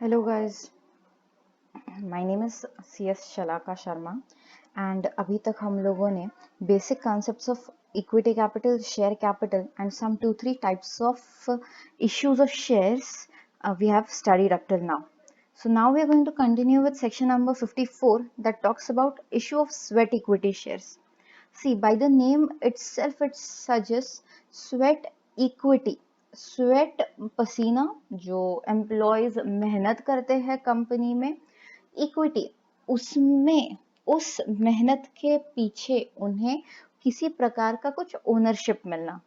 Hello guys, my name is CS Shalaka Sharma and अभी तक हम लोगों ने basic concepts of equity capital, share capital and some 2-3 types of issues of shares we have studied up till now. So now we are going to continue with section number 54 that talks about issue of sweat equity shares. See, by the name itself, it suggests sweat equity. Sweat पसीना जो employees मेहनत करते हैं company में, equity उसमें उस मेहनत के पीछे उन्हें किसी प्रकार का कुछ ओनरशिप मिलना.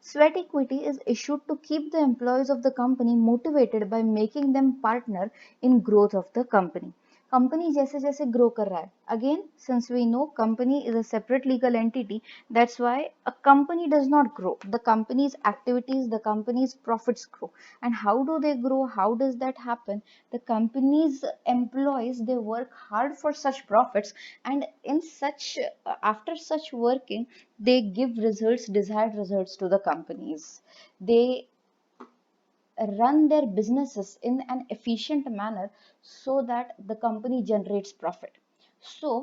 Sweat equity is issued to keep the employees of the company motivated by making them partner in growth of the company. Company जैसे जैसे ग्रो कर रहा है, again since we know company is a separate legal entity, that's why a company does not grow, the company's activities, the company's profits grow. And how do they grow? How does that happen? The company's employees, they work hard for such profits, and in such after such working they give results, desired results to the companies. They run their businesses in an efficient manner so that the company generates profit. So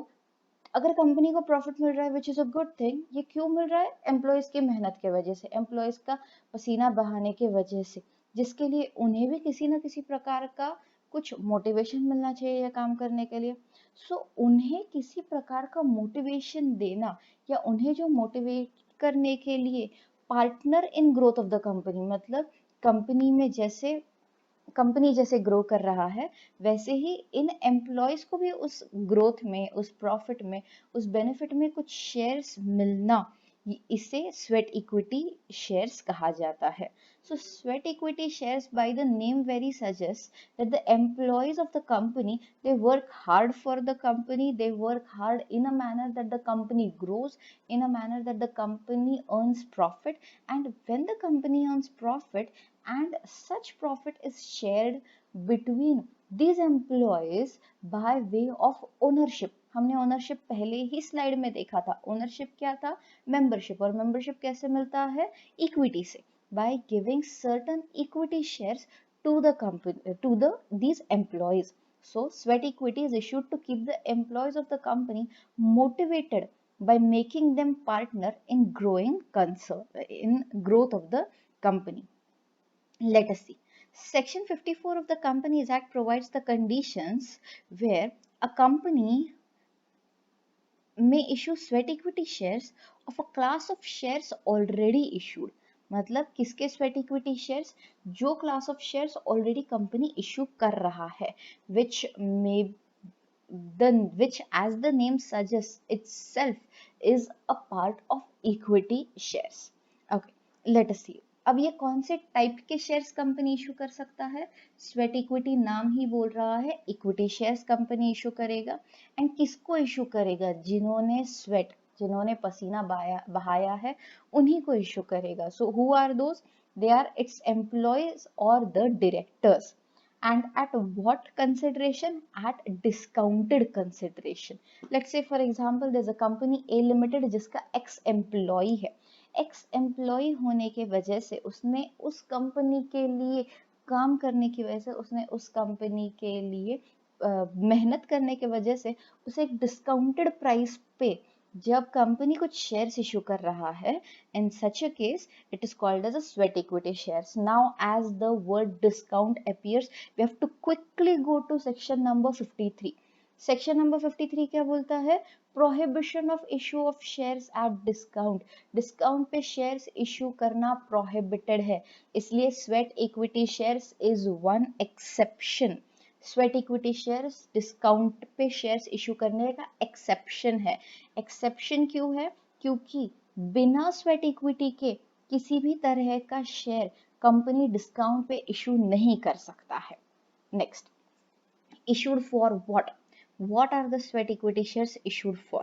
अगर company को profit मिल रहा है which is a good thing, ये क्यों मिल रहा है? Employees की मेहनत के वजह से, एम्प्लॉयज का पसीना बहाने के वजह से, जिसके लिए उन्हें भी किसी ना किसी प्रकार का कुछ मोटिवेशन मिलना चाहिए या काम करने के लिए. सो उन्हें किसी प्रकार का मोटिवेशन देना या उन्हें जो मोटिवेट करने के लिए partner in growth of the company, मतलब कंपनी में जैसे कंपनी जैसे ग्रो कर रहा है वैसे ही इन एम्प्लॉयज को भी उस ग्रोथ में, उस प्रॉफिट में, उस बेनिफिट में कुछ शेयर्स मिलना, इसे स्वेट इक्विटी शेयर्स कहा जाता है. So sweat equity shares by the name very suggest that the employees of the company, they work hard for the company, they work hard in a manner that the company grows, in a manner that the company earns profit, and when the company earns profit and such profit is shared between these employees by way of ownership. हमने ownership पहले ही slide में देखा था. Ownership क्या था? Membership. और membership कैसे मिलता है? इक्विटी से, by giving certain equity shares to the company, to these employees. So sweat equity is issued to keep the employees of the company motivated by making them partner in growing concern, in growth of the company. Let us see. Section 54 of the Companies Act provides the conditions where a company may issue sweat equity shares of a class of shares already issued. मतलब किसके sweat equity shares? जो class of shares already company issue कर रहा है, which may which as the name suggests itself is a part of equity shares. Okay, let us see. अब ये कौन से टाइप के शेयर्स कंपनी इशू कर सकता है? स्वेट इक्विटी नाम ही बोल रहा है, इक्विटी शेयर्स कंपनी इशू करेगा. एंड किसको इशू करेगा? जिन्होंने स्वेट, जिन्होंने पसीना बहाया है उन्हीं को इशू करेगा. So who are those? They are its employees और the directors. And at what consideration? At discounted consideration. Let's say for example there's a company A Limited जिसका ex employee है. एक्स एम्प्लॉय होने के वजह से उसने उस कंपनी के लिए काम करने की वजह से, उसने उस कंपनी के लिए मेहनत करने के वजह से उसे एक डिस्काउंटेड प्राइस पे जब कंपनी कुछ शेयर्स इशू कर रहा है, in such a case it is called as a sweat equity shares. Now as the word discount appears, we have to quickly go to section number 53. Section number 53 क्या बोलता है? Prohibition of issue of shares at discount. Discount पे shares issue करना prohibited है, इसलिए sweat equity shares is one exception. Sweat equity shares discount पे shares issue करने का एक्सेप्शन है. एक्सेप्शन क्यों है? क्योंकि बिना स्वेट इक्विटी के किसी भी तरह का शेयर कंपनी डिस्काउंट पे इशू नहीं कर सकता है. Next, issued for what? What are the sweat equity shares issued for?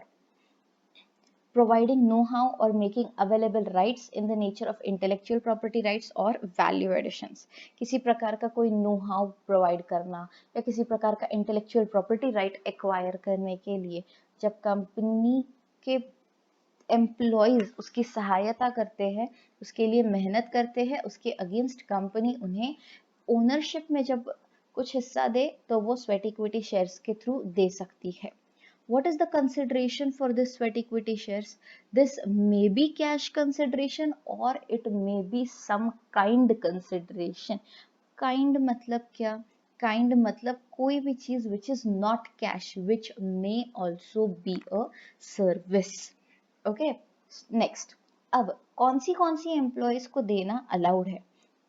Providing know-how or making available rights in the nature of intellectual property rights or value additions. किसी प्रकार का कोई know-how provide करना या किसी प्रकार का intellectual property right acquire करने के लिए जब कंपनी के एम्प्लॉयज उसकी सहायता करते हैं, उसके लिए मेहनत करते हैं, उसके अगेंस्ट कंपनी उन्हें ओनरशिप में जब कुछ हिस्सा दे तो वो स्वेट इक्विटी शेयर्स के थ्रू दे सकती है. What is the consideration for this sweat equity shares? This may be cash consideration or it may be some kind consideration. Kind मतलब क्या? Kind मतलब कोई भी चीज which is not cash, which may also be a service. Okay, next. अब कौन सी employees को देना अलाउड है?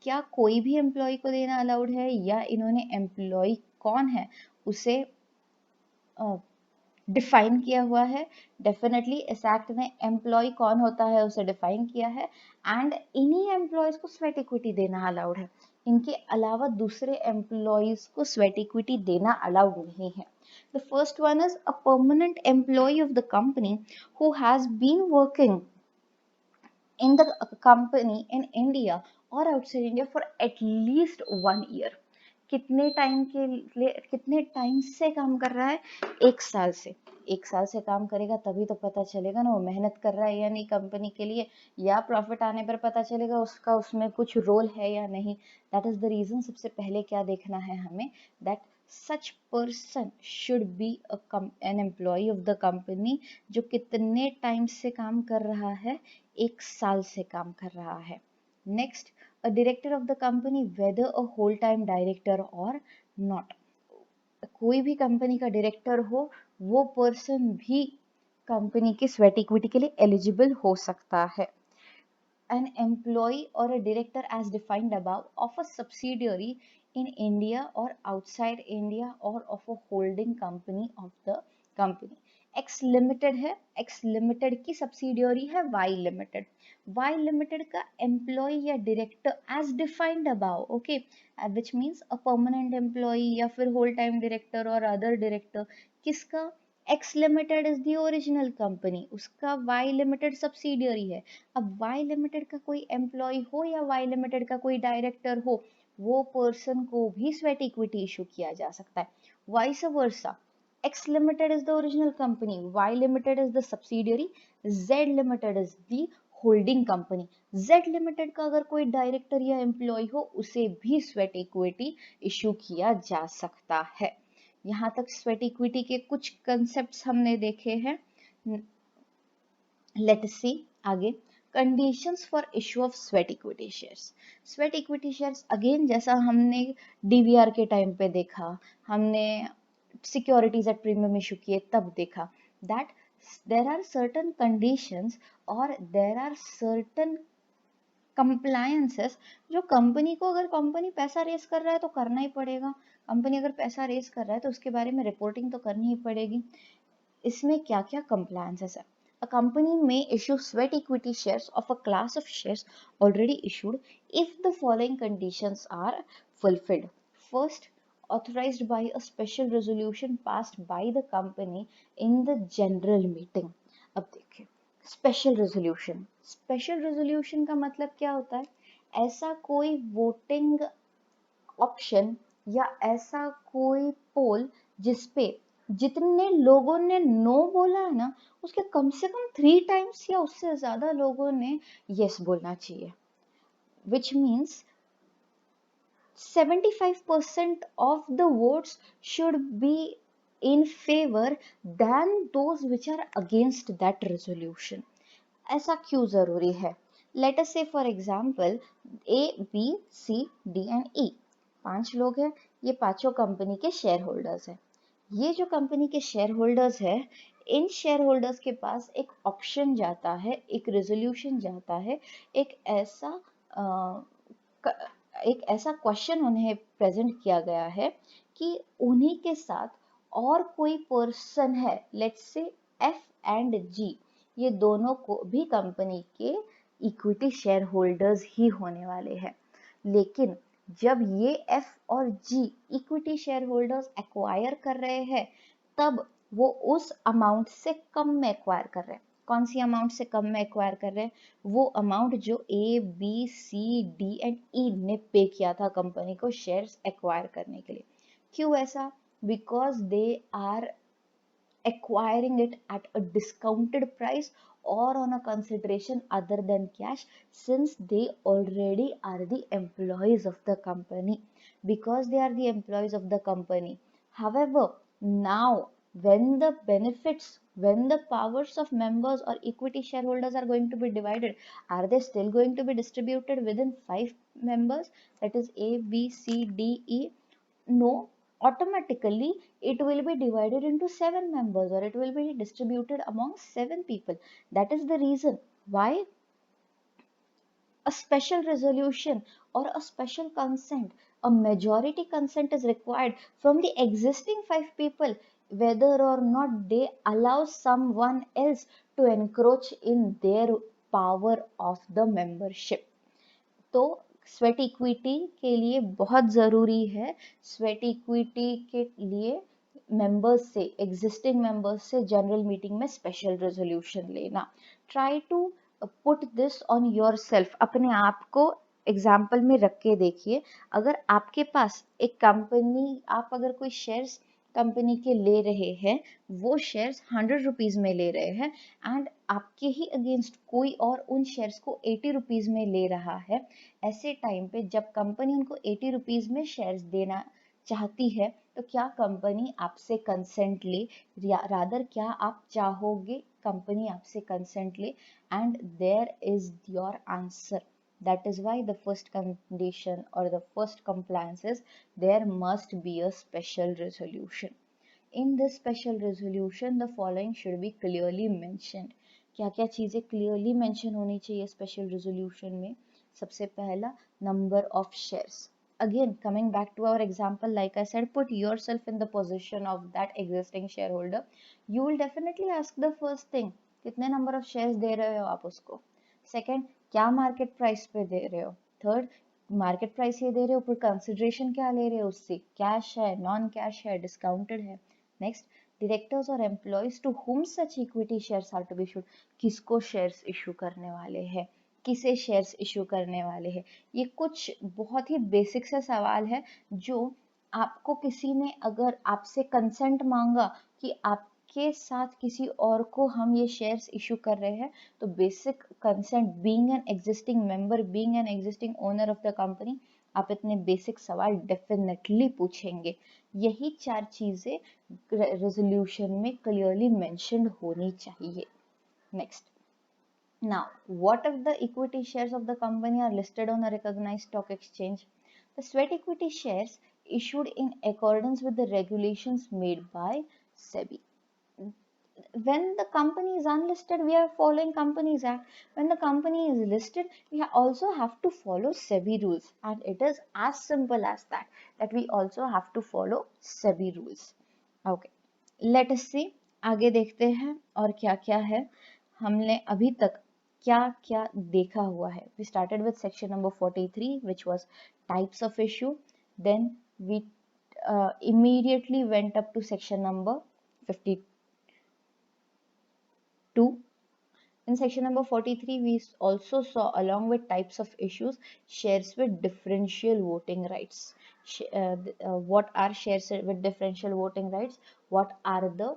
क्या कोई भी एम्प्लॉय को देना अलाउड है, या इन्होंने एम्प्लॉय कौन है उसे डिफाइन किया हुआ है? डेफिनेटली इस एक्ट में एम्प्लॉय कौन होता है उसे डिफाइन किया है, एंड इन्हीं एम्प्लॉयज को स्वेट इक्विटी देना अलाउड है. इनके अलावा दूसरे एम्प्लॉयज को स्वेट इक्विटी देना अलाउड नहीं है. The first one is a permanent employee of the company who has been working in the company in India or outside India for at least 1 year. कितने time के लिए, कितने time से काम कर रहा है? 1 साल से. 1 साल से काम करेगा तभी तो पता चलेगा ना वो मेहनत कर रहा है या नहीं कंपनी के लिए, या प्रॉफिट आने पर पता चलेगा उसका उसमें कुछ रोल है या नहीं. दैट इज द रीजन सबसे पहले क्या देखना है हमें, that such person should be an employee of the company जो कितने टाइम से काम कर रहा है? 1 साल से काम कर रहा है. Next, a director of the company whether a whole time director or not. कोई भी कंपनी का डायरेक्टर हो वो पर्सन भी कंपनी की स्वेट इक्विटी के लिए एलिजिबल हो सकता है. An employee or a director as defined above of a subsidiary in India or outside India or of a holding company of the company. X limited है, X limited की subsidiary है Y limited. Y limited का employee या director as defined above, okay, which means a permanent employee या फिर whole time director और other director. किसका? X limited is the original company, उसका Y लिमिटेड सब्सिडियरी है. अब Y लिमिटेड का कोई एम्प्लॉय हो या Y लिमिटेड का कोई डायरेक्टर हो, वो पर्सन को भी स्वेट इक्विटी इशू किया जा सकता है. Vice versa, X limited is the original company, Y limited is the subsidiary, Z limited is the holding company. Z limited का अगर कोई डायरेक्टर या एम्प्लॉय हो उसे भी स्वेट इक्विटी इशू किया जा सकता है. यहाँ तक स्वेट इक्विटी के कुछ कंसेप्ट्स हमने देखे हैं. लेट अस सी आगे conditions for issue of sweat equity shares. Sweat equity shares again जैसा हमने डीवीआर के टाइम पे देखा, हमने सिक्योरिटीज एट प्रीमियम इशू किए तब देखा, that there are certain conditions और देयर आर सर्टेन कंप्लायंसेस जो कंपनी को, अगर कंपनी पैसा रेस कर रहा है तो करना ही पड़ेगा. कंपनी अगर पैसा रेस कर रहा है तो उसके बारे में रिपोर्टिंग तो करनी ही पड़ेगी. इसमें क्या क्या कंप्लायंसेस है? A company may issue sweat equity shares of a class of shares already issued if the following conditions are fulfilled. First, authorized by a special resolution passed by the company in the general meeting. अब देखिए special resolution का मतलब क्या होता है? ऐसा कोई voting option या ऐसा कोई पोल जिसपे जितने लोगों ने नो बोला है ना उसके कम से कम 3 टाइम्स या उससे ज्यादा लोगों ने यस बोलना चाहिए. which means 75% of the votes should be in favor than those which are against that resolution. ऐसा क्यों जरूरी है? Let us say for example A B C D and E 5 लोग हैं, ये पांचों कंपनी के शेयर होल्डर्स हैं. ये जो कंपनी के शेयर होल्डर्स है, इन शेयर होल्डर्स के पास एक ऑप्शन जाता है, एक रेजोल्यूशन जाता है, एक ऐसा क्वेश्चन उन्हें प्रेजेंट किया गया है कि उन्हीं के साथ और कोई पर्सन है, लेट्स से एफ एंड जी, ये दोनों को भी कंपनी के इक्विटी शेयर होल्डर्स ही होने वाले हैं. लेकिन जब ये एफ और जी इक्विटी शेयर होल्डर्स एक्वायर कर रहे हैं तब वो उस अमाउंट से कम में एक्वायर कर रहे हैं. कौन सी अमाउंट से कम में एक्वायर कर रहे हैं? वो अमाउंट जो A B C D and E ने पे किया था कंपनी को शेयर्स एक्वायर करने के लिए. क्यों ऐसा? Because they are acquiring it at a discounted price or on a consideration other than cash, since they already are the employees of the company, because they are the employees of the company. However, now when the benefits, when the powers of members or equity shareholders are going to be divided, are they still going to be distributed within 5 members, that is A, B, C, D, E? No, automatically it will be divided into 7 members, or it will be distributed among 7 people. That is the reason why a special resolution or a special consent, a majority consent is required from the existing 5 people, whether or not they allow someone else to encroach in their power of the membership. तो sweat equity के लिए बहुत ज़रूरी है, sweat equity के लिए members से, existing members से जनरल मीटिंग में स्पेशल रेजोल्यूशन लेना. Try to put this on yourself, अपने आप को एग्जाम्पल में रख के देखिए. अगर आपके पास एक कंपनी, आप अगर कोई शेयर्स कंपनी के ले रहे हैं, वो शेयर्स 100 रुपीज में ले रहे हैं, एंड आपके ही अगेंस्ट कोई और उन शेयर्स को 80 रुपीज में ले रहा है. ऐसे टाइम पे जब कंपनी उनको 80 रुपीज में शेयर्स देना चाहती है, तो क्या कंपनी आपसे कंसेंट ले, या रादर क्या आप चाहोगे कंपनी आपसे कंसेंट ले? And there is your answer. That is why the first condition or the first compliance is there must be a special resolution. In this special resolution, the following should be clearly mentioned. क्या क्या चीज़ें clearly mention होनी चाहिए special resolution में? सबसे पहला, number of shares. Again, coming back to our example, like I said, put yourself in the position of that existing shareholder. You will definitely ask the first thing, कितने number of shares दे रहे हो आप उसको? Second, क्या market price पे दे रहे हो? Third, market price ये दे रहे हो, पर कंसिडरेशन क्या ले रहे हो उससे? कैश है, नॉन कैश है, डिस्काउंटेड है? नेक्स्ट, डायरेक्टर्स और employees to whom such equity shares are to be issued. किसको शेयर्स इशू करने वाले हैं, किसे शेयर्स इशू करने वाले हैं? ये कुछ बहुत ही बेसिक से सवाल है जो आपको किसी ने अगर आपसे कंसेंट मांगा कि आप के साथ किसी और को हम ये शेयर्स इशू कर रहे हैं, तो basic consent, being an existing member, being an existing owner of the company, आप इतने बेसिक सवाल डेफिनेटली पूछेंगे. यही 4 चीजें रेजोल्यूशन में क्लियरली मेंशन्ड होनी चाहिए. Next, now what if the equity shares of the company are listed on a recognized stock exchange? The sweat equity shares issued in accordance with the regulations made by SEBI. When the company is unlisted, we are following Companies Act. When the company is listed, we also have to follow SEBI rules, and it is as simple as that, that we also have to follow SEBI rules. Okay, let us see, आगे देखते हैं और क्या क्या है. हमने अभी तक क्या क्या देखा हुआ है. We started with section number 43, which was types of issue. Then we immediately went up to section number 52. In section number 43, we also saw, along with types of issues, shares with differential voting rights. What are shares with differential voting rights? What are the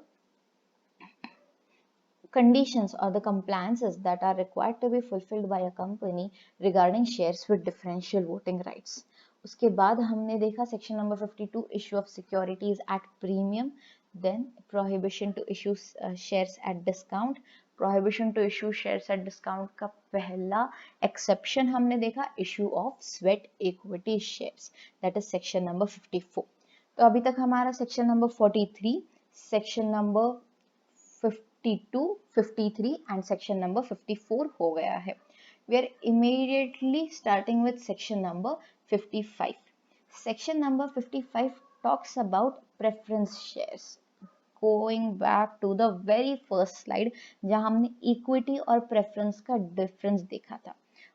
conditions or the compliances that are required to be fulfilled by a company regarding shares with differential voting rights? उसके बाद हमने देखा section number 52, issue of securities at premium. Then prohibition to issue shares at discount. Prohibition to issue shares at discount का पहला exception हमने देखा, issue of sweat equity shares, that is section number 54. तो अभी तक हमारा section number 43, section number 52, 53 and section number 54 हो गया है. We are immediately starting with section number 55. Section number 55 talks about preference shares. Going back to the very first slide, जहाँ हमने equity और प्रेफरेंस का डिफरेंस देखा था,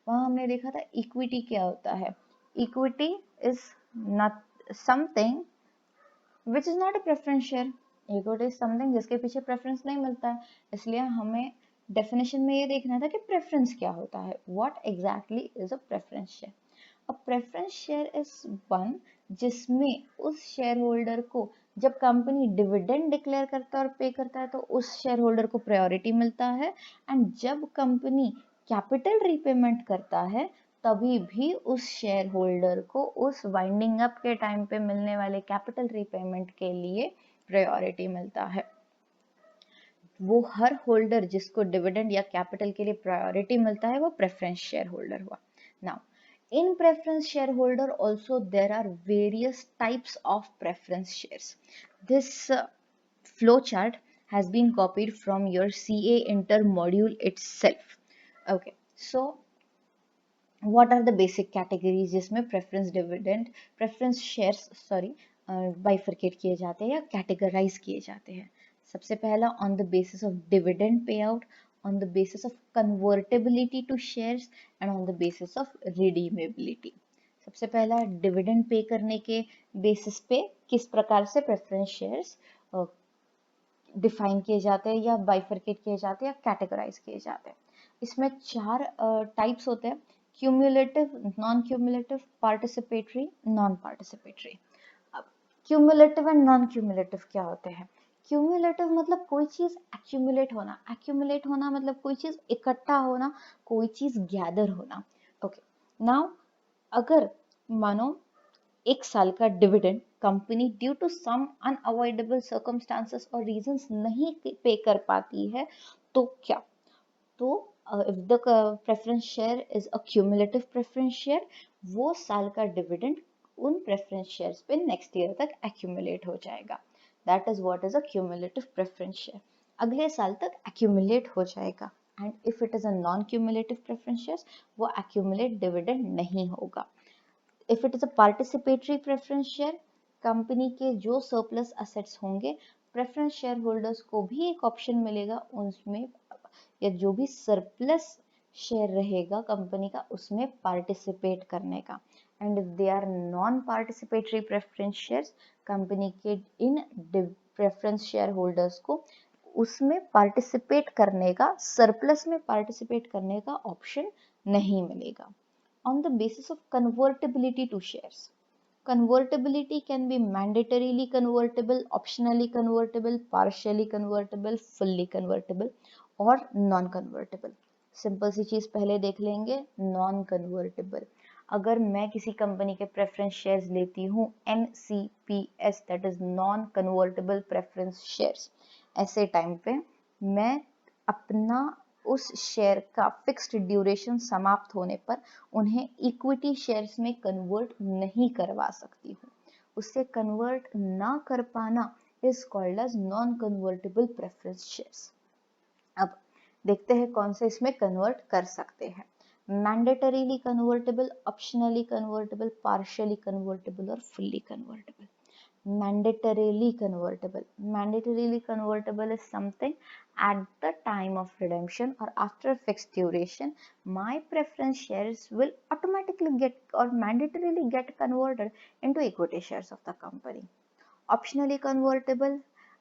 वहाँ हमने देखा था इक्विटी क्या होता है. Equity is not something which is not a preference share. Equity is something जिसके पीछे प्रेफरेंस नहीं मिलता है, इसलिए हमें डेफिनेशन में ये देखना था कि प्रेफरेंस क्या होता है. What exactly is a preference share? A preference share is one जिसमें उस शेयर होल्डर को जब कंपनी डिविडेंड डिक्लेयर करता है और पे करता है तो उस शेयर होल्डर को प्रायोरिटी मिलता है, एंड जब कंपनी कैपिटल रीपेमेंट करता है तभी भी उस शेयर होल्डर को उस वाइंडिंग अप के टाइम पे मिलने वाले कैपिटल रीपेमेंट के लिए प्रायोरिटी मिलता है। वो हर होल्डर जिसको डिविडेंड या कैपिटल के लिए प्रायोरिटी मिलता है वो प्रेफरेंस शेयर होल्डर हुआ। Now in preference share holder also there are various types of preference shares. This flow chart has been copied from your CA Inter module itself. Okay, so what are the basic categories जिसमें preference dividend preference shares bifurcate किए जाते हैं या categorise किए जाते हैं। सबसे पहला on the basis of dividend payout, on the basis of convertibility to shares and on the basis of redeemability. सबसे पहला डिविडेंड पे करने के बेसिस पे किस प्रकार से प्रेफरेंस शेयर्स डिफाइन किए जाते हैं या बाइफरकेट किए जाते हैं या कैटेगराइज किए जाते हैं। इसमें 4 टाइप्स होते हैं, cumulative, non cumulative, participatory, non participatory. अब क्यूमुलेटिव एंड नॉन क्यूमुलेटिव क्या होते हैं? क्यूमुलेटिव मतलब कोई चीज एक्यूमुलेट होना मतलब कोई चीज इकट्ठा होना, कोई चीज गैदर होना। ओके, नाउ अगर मानो 1 साल का dividend company due to some unavoidable circumstances और रीजंस नहीं पे कर पाती है तो क्या? तो if the preference share is a cumulative preference share, वो साल का डिविडेंड उन प्रेफरेंस शेयर्स पे नेक्स्ट ईयर तक एक्यूमुलेट हो जाएगा। That is what is a cumulative preference share, अगले साल तक एक्यूमुलेट हो जाएगा। And if it is a non cumulative preference share, वो एक्यूमुलेट डिविडेंड नहीं होगा। If it is a participatory preference share, company के जो सरप्लस असेट्स होंगे प्रेफरेंस शेयर होल्डर्स को भी एक ऑप्शन मिलेगा उसमें, या जो भी सरप्लस शेयर रहेगा कंपनी का उसमें पार्टिसिपेट करने का। And if they are non participatory preference shares, company के इन प्रेफरेंस शेयर होल्डर्स को उसमें पार्टिसिपेट करने का, सरप्लस में पार्टिसिपेट करने का ऑप्शन नहीं मिलेगा। On the basis of convertibility to shares, convertibility can be mandatorily convertible, optionally convertible, partially convertible, fully convertible और non convertible। सिंपल सी चीज पहले देख लेंगे, नॉन कन्वर्टेबल। अगर मैं किसी कंपनी के प्रेफरेंस शेयर्स लेती हूँ NCPS, that is non convertible preference shares, ऐसे टाइम पे मैं अपना उस शेयर का फिक्स्ड ड्यूरेशन समाप्त होने पर उन्हें इक्विटी शेयर्स में कन्वर्ट नहीं करवा सकती हूँ। उससे कन्वर्ट ना कर पाना is called as non convertible preference shares. अब देखते हैं कौन से इसमें कन्वर्ट कर सकते हैं। Mandatorily convertible, optionally convertible, partially convertible और fully convertible. Mandatorily convertible, mandatorily convertible is something at the time of redemption or after a fixed duration my preference shares will automatically get or mandatorily get converted into equity shares of the company. Optionally convertible,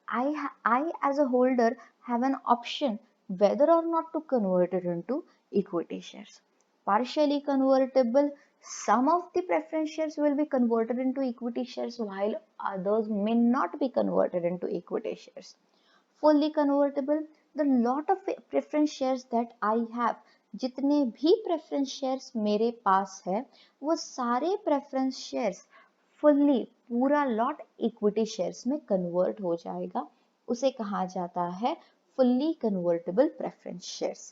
I as a holder have an option whether or not to convert it into equity shares. Partially convertible, some of the preference shares will be converted into equity shares while others may not be converted into equity shares. Fully convertible, the lot of preference shares that I have, जितने भी preference shares मेरे पास है वो सारे preference shares fully पूरा lot equity shares में convert हो जाएगा, उसे कहा जाता है fully convertible preference shares.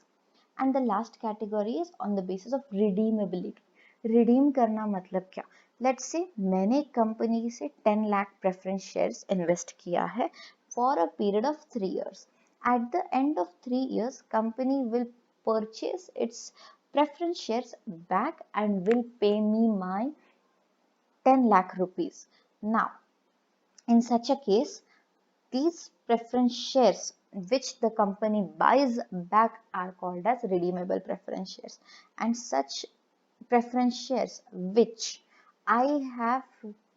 And the last category is on the basis of redeemability. Redeem करना मतलब क्या? लेट्स से मैंने कंपनी से 10 लाख प्रेफरेंस शेयर्स इन्वेस्ट किया है for a period of 3 years. At the end of 3 years company will purchase it's preference shares back and will pay me my 10 lakh rupees. Now, in such a case, these preference shares which the company buys back are called as redeemable preference shares, and such preference shares which I have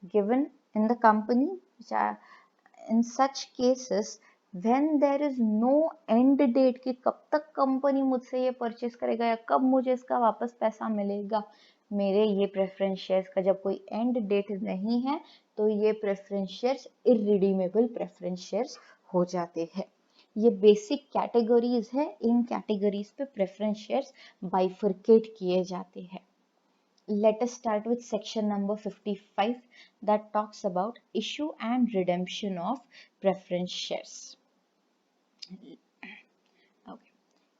given in the company, which are in such cases when there is no end date कि कब तक company मुझसे ये purchase करेगा या कब मुझे इसका वापस पैसा मिलेगा, मेरे ये प्रेफरेंस शेयर्स का जब कोई एंड डेट नहीं है तो ये preference shares irredeemable preference shares हो जाते हैं। ये बेसिक कैटेगरीज है, इन कैटेगरीज पे प्रेफरेंस शेयर्स बाइफरकेट किए जाते हैं। Let us start with section number 55 that talks about issue and redemption of preference shares. Okay.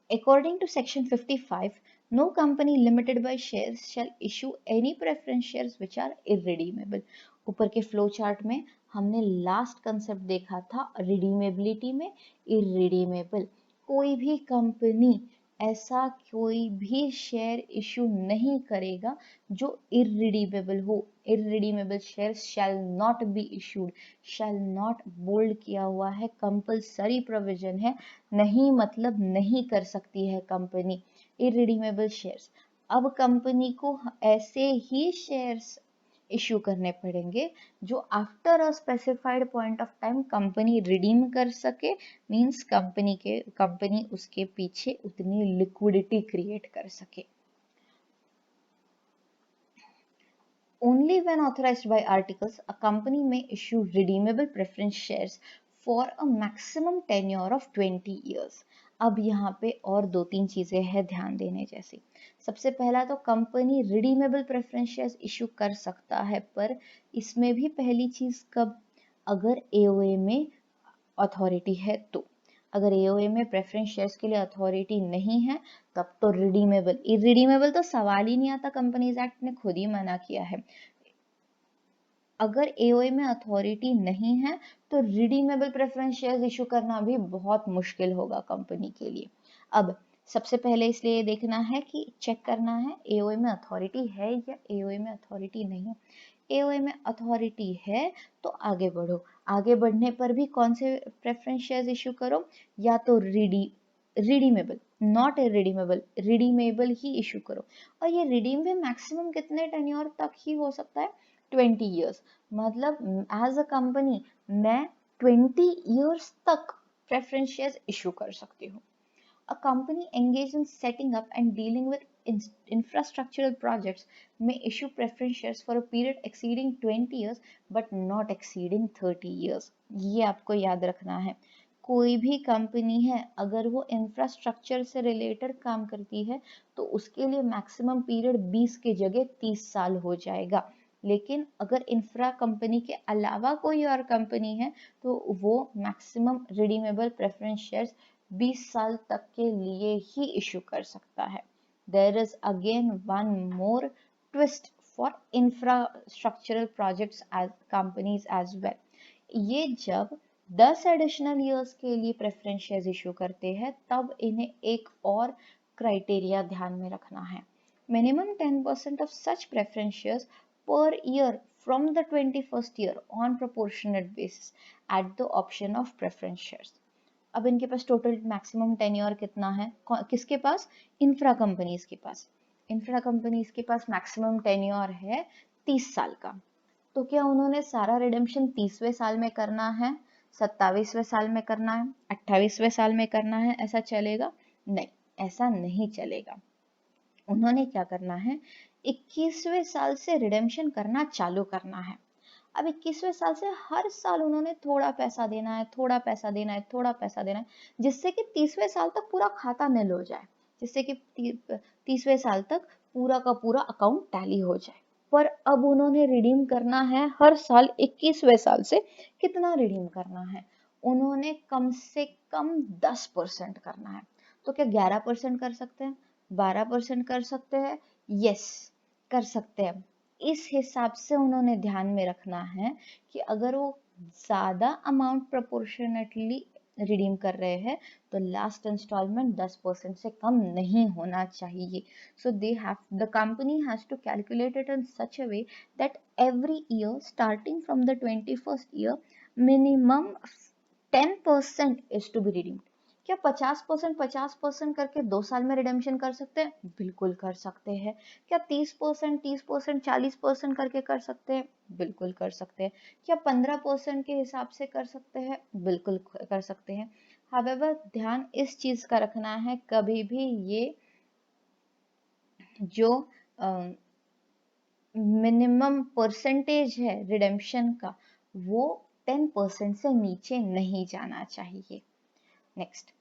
According to section 55, no company limited by shares shall issue any preference shares which are irredeemable. ऊपर के flow chart में हमने last concept देखा था रिडीमेबिलिटी में, irredeemable. कोई भी company ऐसा कोई भी शेयर इशू नहीं करेगा जो इररिडीमेबल हो। Irredeemable share shall not be issued, shall not bold किया हुआ है, कंपल्सरी प्रोविजन है, नहीं मतलब नहीं कर सकती है कंपनी इररिडीमेबल शेयर्स। अब कंपनी को ऐसे ही शेयर्स इश्यू करने पड़ेंगे जो after a specified point of time company redeem कर सके, मींस कंपनी उसके पीछे उतनी लिक्विडिटी क्रिएट कर सके। Only when authorized by articles, a company may issue redeemable preference shares for a maximum tenure of 20 years. अब यहाँ पे और दो तीन चीजें हैं ध्यान देने जैसी। सबसे पहला तो company redeemable preference shares issue कर सकता है, पर इसमें भी पहली चीज कब, अगर एओए में अथॉरिटी है तो। अगर एओए में प्रेफरेंस शेयर्स के लिए अथॉरिटी नहीं है तब तो रिडीमेबल, इररिडीमेबल तो सवाल ही नहीं आता, कंपनीज एक्ट ने खुद ही मना किया है। अगर एओए में अथॉरिटी नहीं है तो रिडीमेबल प्रेफरेंस शेयर्स इशू करना भी बहुत मुश्किल होगा कंपनी के लिए। अब सबसे पहले इसलिए देखना है कि चेक करना है एओए में अथॉरिटी है या एओए में अथॉरिटी नहीं है। एओए में अथॉरिटी है तो आगे बढ़ो, आगे बढ़ने पर भी कौन से प्रेफरेंस शेयर्स इशू करो, या तो redeemable, not irredeemable, redeemable he issue करो। और ये रिडीम भी मैक्सिमम कितने टेन्योर तक ही हो सकता है, 20 years। मतलब एज अ कंपनी मैं 20 years तक प्रेफरेंस शेयर्स इशू कर सकती हूँ। A company engaged in setting up and dealing with infrastructural projects may issue preference shares for a period exceeding 20 years but not exceeding 30 years. ये आपको याद रखना है। कोई भी कंपनी है अगर वो इंफ्रास्ट्रक्चर से रिलेटेड काम करती है तो उसके लिए मैक्सिमम पीरियड 20 की जगह 30 साल हो जाएगा। लेकिन अगर इंफ्रा कंपनी के अलावा कोई और कंपनी है तो वो मैक्सिमम रिडीमेबल प्रेफरेंस शेयर्स 20 साल तक के लिए ही इशू कर सकता है। There is again one more twist for infrastructural projects as companies as well. ये जब 10 एडिशनल ईयर्स के लिए प्रेफरेंस शेयर्स इशू करते हैं तब इन्हें एक और क्राइटेरिया ध्यान में रखना है। Minimum 10% of such preference shares per year from the 21st year on proportionate basis at the option of preference shares. अब इनके पास टोटल मैक्सिमम टेन्योर कितना है, किसके पास, इंफ्रा कंपनीज के पास। इंफ्रा कंपनीज के पास मैक्सिमम टेन्योर है 30 साल का। तो क्या उन्होंने सारा रिडेम्पशन 30वें साल में करना है, 27वें साल में करना है, 28वें साल में करना है, ऐसा चलेगा नहीं, ऐसा नहीं चलेगा। उन्होंने क्या करना है, 21वें साल से रिडेम्पशन करना चालू करना है। अब 21वें साल से हर साल उन्होंने थोड़ा पैसा देना है, थोड़ा पैसा देना है, थोड़ा पैसा देना है, जिससे कि 30वें साल तक पूरा खाता नील हो जाए, जिससे कि 30वें साल तक पूरा का पूरा अकाउंट टैली हो जाए। पर अब उन्होंने रिडीम करना है हर साल, 21वें साल से कितना रिडीम करना है, उन्होंने कम से कम 10% करना है। तो क्या 11% कर सकते हैं, 12% कर सकते हैं, यस कर सकते हैं। इस हिसाब से उन्होंने ध्यान में रखना है कि अगर वो ज्यादा अमाउंट प्रोपोर्शनेटली रिडीम कर रहे हैं तो लास्ट इंस्टॉलमेंट 10% से कम नहीं होना चाहिए। So the company has to calculate it in such a way that every year starting from the 21st year minimum 10% is to be redeemed. क्या 50% करके 2 साल में रिडेम्पशन कर सकते हैं, बिल्कुल कर सकते हैं। क्या 30%, 40% करके कर सकते हैं, बिल्कुल कर सकते हैं। क्या 15% के हिसाब से कर सकते हैं, बिल्कुल कर सकते हैं। हावेवर ध्यान इस चीज का रखना है, कभी भी ये जो मिनिमम परसेंटेज है रिडेम्पशन का वो 10% से नीचे नहीं जाना चाहिए। नेक्स्ट,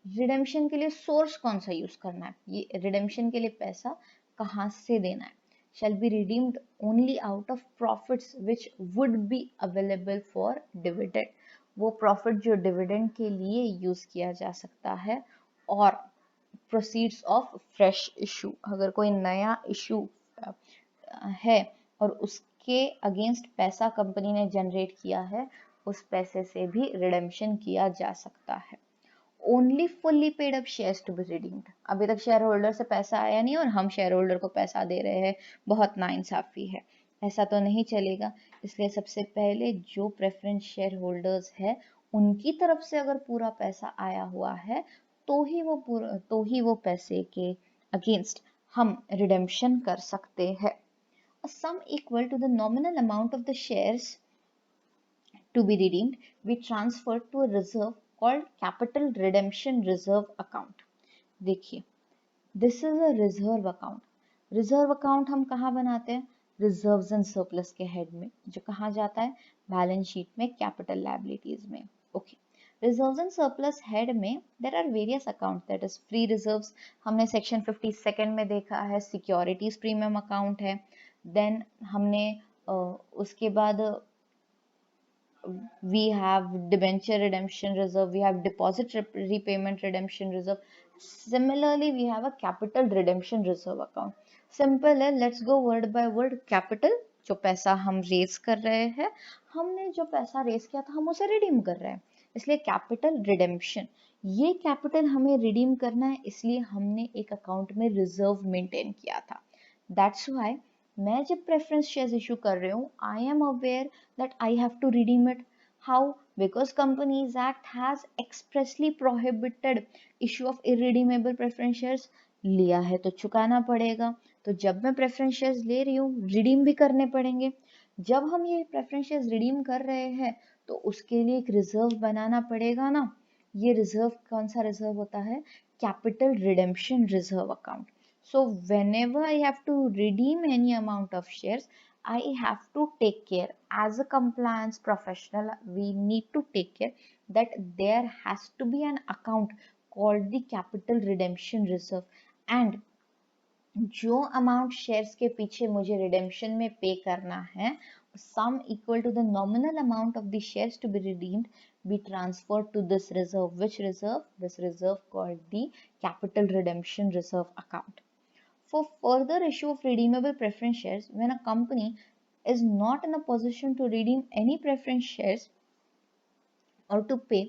रिडेम्पशन के लिए सोर्स कौन सा यूज करना है, ये रिडेम्पशन के लिए पैसा कहाँ से देना है। Shall be redeemed only out of profits which would be available for dividend, वो प्रॉफिट जो डिविडेंड के लिए यूज किया जा सकता है, और प्रोसीड्स ऑफ फ्रेश इशू, अगर कोई नया इशू है और उसके अगेंस्ट पैसा कंपनी ने जनरेट किया है, उस पैसे से भी रिडेम्पशन किया जा सकता है। Only fully paid up shares to be redeemed, अभी तक शेयर होल्डर से पैसा आया नहीं और हम शेयर होल्डर को पैसा दे रहे हैं, बहुत नाइंसाफी है, ऐसा तो नहीं चलेगा। इसलिए सबसे पहले जो प्रेफरेंस शेयर होल्डर्स है उनकी तरफ से अगर पूरा पैसा आया हुआ है तो ही वो पैसे के अगेंस्ट हम रिडेम्पशन कर सकते हैं। A sum equal to the nominal amount of the shares to be redeemed be transferred to a reserve called capital redemption reserve account। देखिए, this is a reserve account. Reserve account हम कहाँ बनाते हैं, reserves and surplus के head में, जो कहाँ जाता है, बैलेंस शीट में कैपिटल लायबिलिटीज में। Okay, reserves and surplus head में there are various account, that is free reserves, हमने सेक्शन 52 में देखा है, सिक्योरिटीज प्रीमियम अकाउंट है, देन हमने उसके बाद we have debenture redemption reserve, we have deposit repayment redemption reserve, similarly we have a capital redemption reserve account। Simple है, let's go word by word. Capital, जो पैसा हम रेज कर रहे हैं, हमने जो पैसा रेज किया था हम उसे रिडीम कर रहे हैं, इसलिए कैपिटल रिडेम्पशन, ये कैपिटल हमें रिडीम करना है, इसलिए हमने एक अकाउंट में रिजर्व मेंटेन किया था। दैट्स व्हाई मैं जब प्रेफरेंस शेयर्स इशू कर रही हूँ, I am aware that I have to redeem it. How? Because Companies Act has expressly prohibited issue of irredeemable preference shares। लिया है तो चुकाना पड़ेगा, तो जब मैं प्रेफरेंस शेयर्स ले रही हूँ रिडीम भी करने पड़ेंगे। जब हम ये प्रेफरेंस शेयर्स रिडीम कर रहे हैं तो उसके लिए एक रिजर्व बनाना पड़ेगा ना। ये रिजर्व कौन सा रिजर्व होता है, capital redemption reserve account. So whenever I have to redeem any amount of shares, I have to take care, as a compliance professional we need to take care that there has to be an account called the capital redemption reserve, and जो amount shares के पीछे मुझे redemption में पे करना है, sum equal to the nominal amount of the shares to be redeemed be transferred to this reserve। which reserve? This reserve called the capital redemption reserve account। For further issue of redeemable preference shares, when a company is not in a position to redeem any preference shares or to pay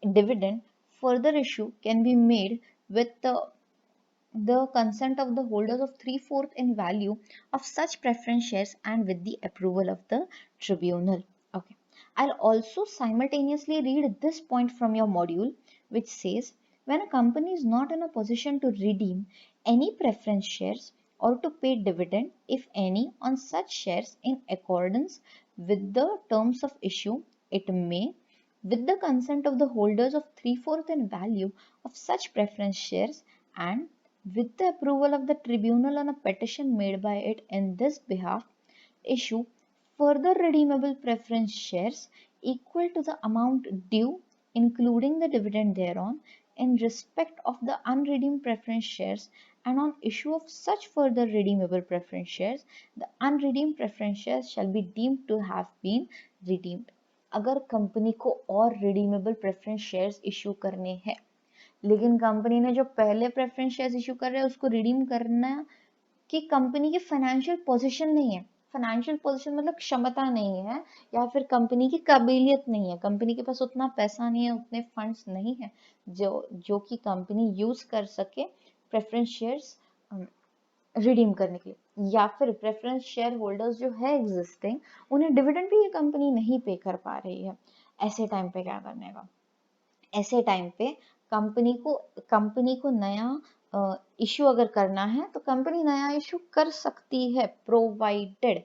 dividend, further issue can be made with the consent of the holders of 3/4 in value of such preference shares and with the approval of the tribunal। Okay, I'll also simultaneously read this point from your module, which says when a company is not in a position to redeem any preference shares or to pay dividend, if any, on such shares in accordance with the terms of issue, it may, with the consent of the holders of 3/4 in value of such preference shares and with the approval of the tribunal on a petition made by it in this behalf, issue further redeemable preference shares equal to the amount due, including the dividend thereon, in respect of the unredeemed preference shares, and on issue of such further redeemable preference shares, the unredeemed preference shares shall be deemed to have been redeemed। अगर company को और redeemable preference shares issue करने हैं, लेकिन company ने जो पहले preference shares issue कर रहे हैं उसको रिडीम करना कि कंपनी की फाइनेंशियल पोजीशन नहीं है, फाइनेंशियल पोजीशन मतलब क्षमता नहीं है, या फिर कंपनी की काबिलियत नहीं है, कंपनी के पास उतना पैसा नहीं है, उतने फंड्स नहीं है जो कि कंपनी यूज कर सके प्रेफरेंस शेयर्स रिडीम करने के लिए, या फिर प्रेफरेंस शेयर होल्डर्स जो है एग्जिस्टिंग उन्हें डिविडेंड भी ये कंपनी नहीं पे कर पा रही है, ऐसे टाइम पे क्या करने का, ऐसे टाइम पे कंपनी को नया इशू अगर करना है तो कंपनी नया इशू कर सकती है, प्रोवाइडेड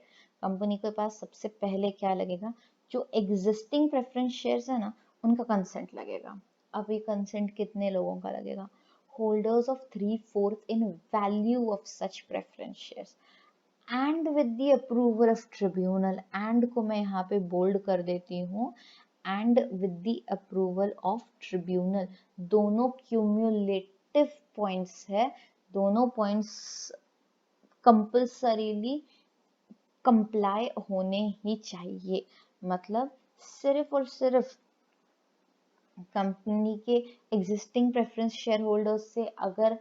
कंपनी के पास सबसे पहले क्या लगेगा, जो एग्जिस्टिंग प्रेफरेंस शेयर्स है ना उनका कंसेंट लगेगा। अब ये कंसेंट कितने लोगों का लगेगा, holders of 3/4 in value of such preference shares। And with the approval of tribunal, and को मैं यहाँ पे बोल्ड कर देती हूँ, and with the approval of tribunal, दोनों क्यूमुलेटिव पॉइंट्स है, दोनों पॉइंट्स कंपल्सरीली कंप्लाई होने ही चाहिए। मतलब सिर्फ और सिर्फ कंपनी के एग्जिस्टिंग प्रेफरेंस शेयर होल्डर्स से अगर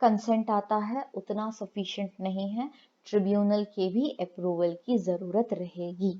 कंसेंट आता है उतना सफिशिएंट नहीं है, ट्रिब्यूनल के भी अप्रूवल की जरूरत रहेगी।